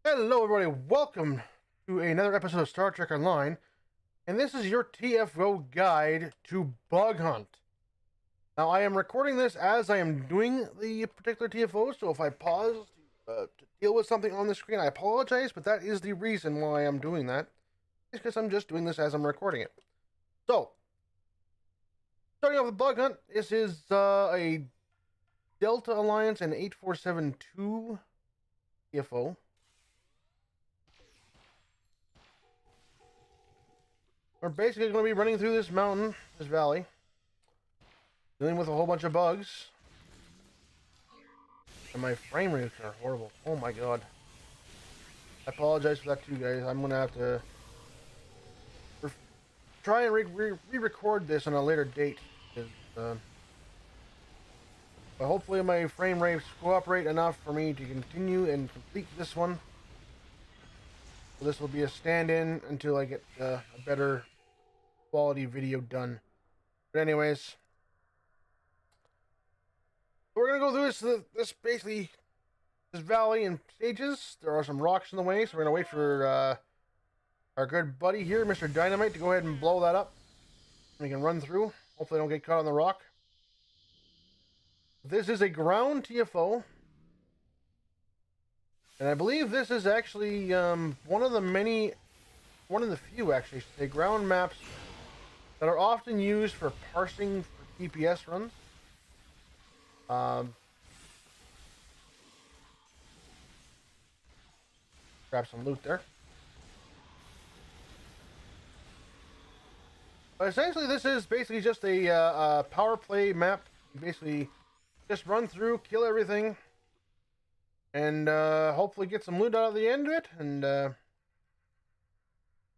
Hello, everybody. Welcome to another episode of Star Trek Online, and this is your TFO guide to Bug Hunt. Now, I am recording this as I am doing the particular TFO, so if I pause to deal with something on the screen, I apologize, but that is the reason why I'm doing that. It's because I'm just doing this as I'm recording it. So, starting off with Bug Hunt, this is a Delta Alliance and 8472 TFO. We're basically going to be running through this mountain, this valley, dealing with a whole bunch of bugs. And my frame rates are horrible. Oh my god. I apologize for that too, guys. I'm going to have to try and re-record this on a later date. But hopefully my frame rates cooperate enough for me to continue and complete this one. So this will be a stand-in until I get a better quality video done. But anyways, we're gonna go through this basically this valley in stages. There are some rocks in the way, so we're gonna wait for our good buddy here, Mr. Dynamite, to go ahead and blow that up. We can run through. Hopefully, don't get caught on the rock. This is a ground TFO, and I believe this is actually one of the few actually, say, ground maps that are often used for parsing for GPS runs. Grab some loot there. But essentially, this is basically just a power play map. You basically just run through, kill everything, and hopefully get some loot out of the end of it. And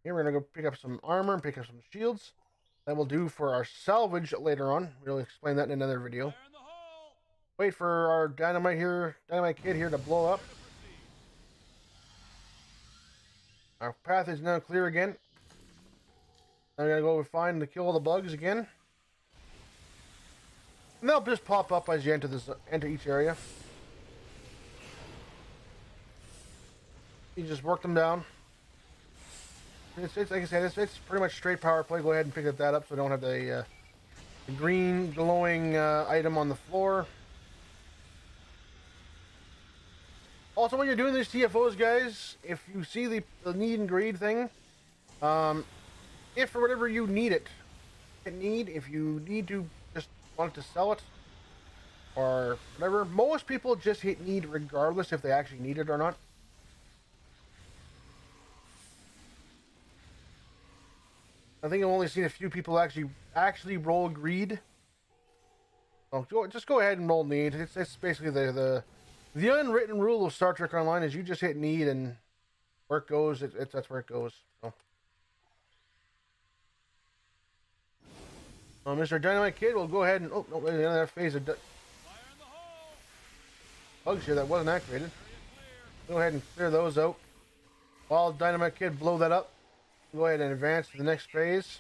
here we're gonna go pick up some armor and pick up some shields. That will do for our salvage later on. We'll explain that in another video. Wait for our dynamite kid here to blow up. Our path is now clear again. I'm gonna go find to kill all the bugs again. And they'll just pop up as you enter each area. You just work them down. It's like I said, it's pretty much straight power play. Go ahead and pick that up so I don't have the green glowing item on the floor. Also, when you're doing these TFOs, guys, if you see the need and greed thing, if for whatever you need it, if you need to just want to sell it, or whatever, most people just hit need regardless if they actually need it or not. I think I've only seen a few people actually roll greed. Oh, just go ahead and roll need. It's basically the unwritten rule of Star Trek Online is you just hit need and where it goes, that's where it goes. So. Mr. Dynamite Kid will go ahead and wait, another phase of bugs here that wasn't activated. Go ahead and clear those out. While Dynamite Kid blow that up, go ahead and advance to the next phase.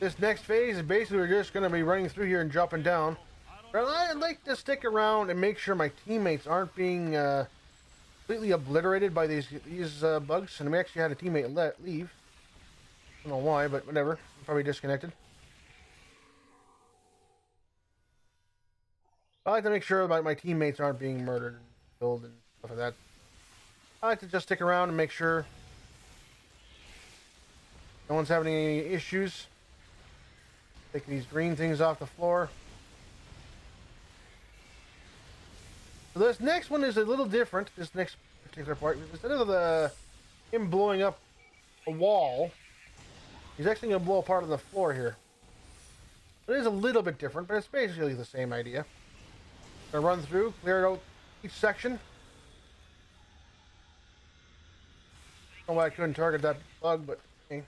This next phase is basically we're just going to be running through here and dropping down. But I'd like to stick around and make sure my teammates aren't being completely obliterated by these bugs. And we actually had a teammate leave. I don't know why, but whatever. Probably disconnected. I like to make sure that my teammates aren't being murdered and killed and stuff like that. I like to just stick around and make sure no one's having any issues. Take these green things off the floor. So this next one is a little different. This next particular part, instead of him blowing up a wall, he's actually going to blow a part of the floor here. It is a little bit different, but it's basically the same idea. Gonna run through, clear out each section. I don't know why I couldn't target that bug, but okay.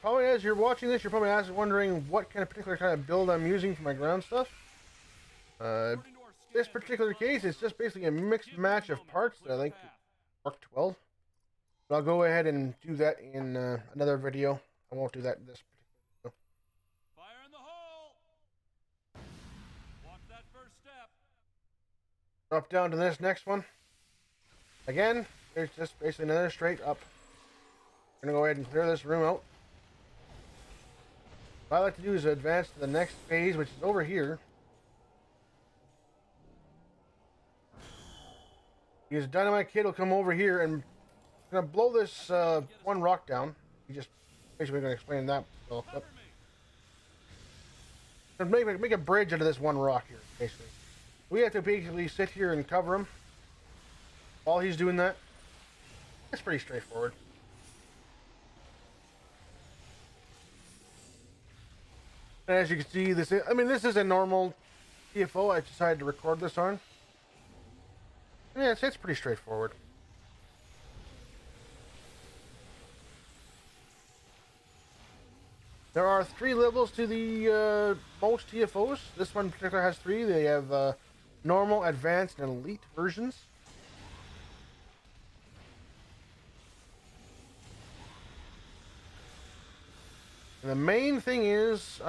Probably as you're watching this, you're probably wondering what particular kind of build I'm using for my ground stuff. This particular case is just basically a mixed match of parts that I think worked well. But I'll go ahead and do that in another video. I won't do that in this particular video. Fire in the hole! Watch that first step. Drop down to this next one. Again, there's just basically another straight up. I'm going to go ahead and clear this room out. What I like to do is advance to the next phase, which is over here. Because Dynamite Kid will come over here and gonna blow this one rock down. He just basically gonna explain that. So, make a bridge out of this one rock here, basically. We have to basically sit here and cover him while he's doing that. It's pretty straightforward. And as you can see, this is a normal TFO. I decided to record this on. Yeah, it's pretty straightforward. There are 3 levels to the most TFOs. This one in particular has 3. They have normal, advanced, and elite versions. And the main thing is,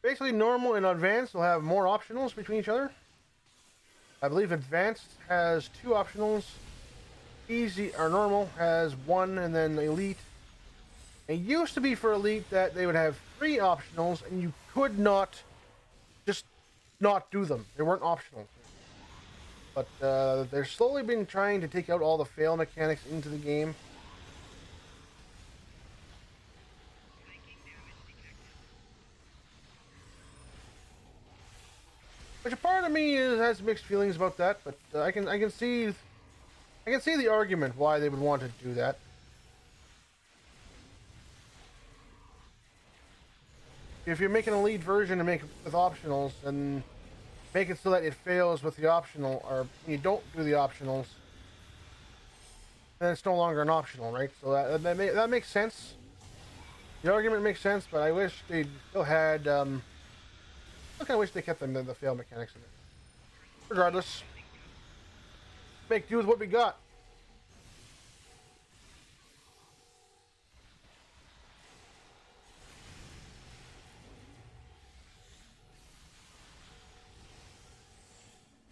basically normal and advanced will have more optionals between each other. I believe advanced has 2 optionals. Easy or normal has 1, and then elite. It used to be for elite that they would have 3 optionals, and you could not just not do them. They weren't optional. But they're slowly been trying to take out all the fail mechanics into the game. Which a part of me has mixed feelings about that, but I can see the argument why they would want to do that. If you're making a lead version and make it with optionals, and make it so that it fails with the optional, or you don't do the optionals, then it's no longer an optional, right? So that makes sense. The argument makes sense, but I wish they still had. I kind of wish they kept the fail mechanics in it. Regardless, make do with what we got.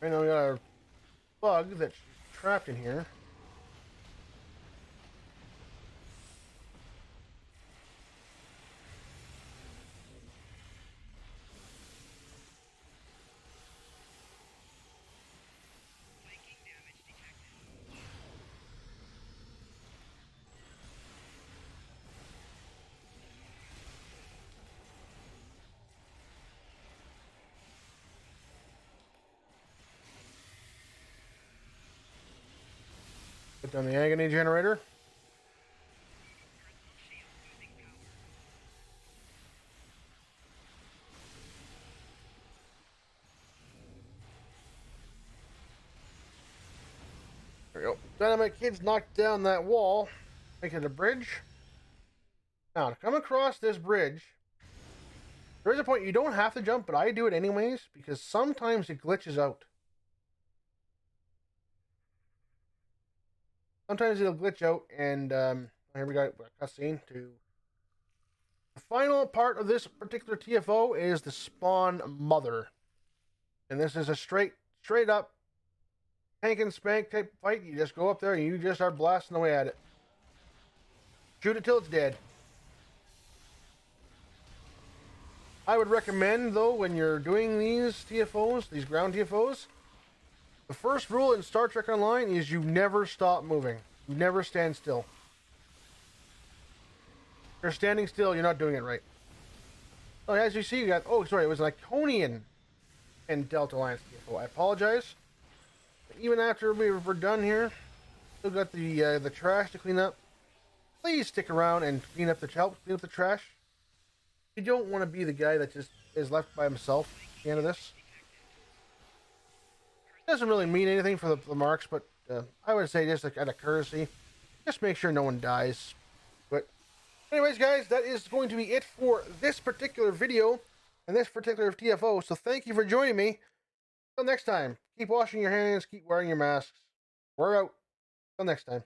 Right now we got a bug that's trapped in here. Put down the agony generator. There we go. Dynamite Kid's knocked down that wall, making it a bridge. Now, to come across this bridge, there is a point you don't have to jump, but I do it anyways, because sometimes it glitches out. Sometimes it'll glitch out, and here we got a cutscene to... The final part of this particular TFO is the spawn mother. And this is a straight up tank and spank type fight. You just go up there and you just start blasting away at it. Shoot it till it's dead. I would recommend, though, when you're doing these TFOs, these ground TFOs, the first rule in Star Trek Online is you never stop moving. You never stand still. If you're standing still, you're not doing it right. Oh, as you see, you got... Oh, sorry, it was an Iconian and Delta Alliance TFO. I apologize. But even after we're done here, still got the trash to clean up. Please stick around and clean up the trash. You don't want to be the guy that just is left by himself at the end of this. It doesn't really mean anything for the marks, but I would say just like out of courtesy, just make sure no one dies. But Anyways, guys, that is going to be it for this particular video and this particular TFO. So thank you for joining me. Until next time, keep washing your hands, keep wearing your masks. We're out. Until next time.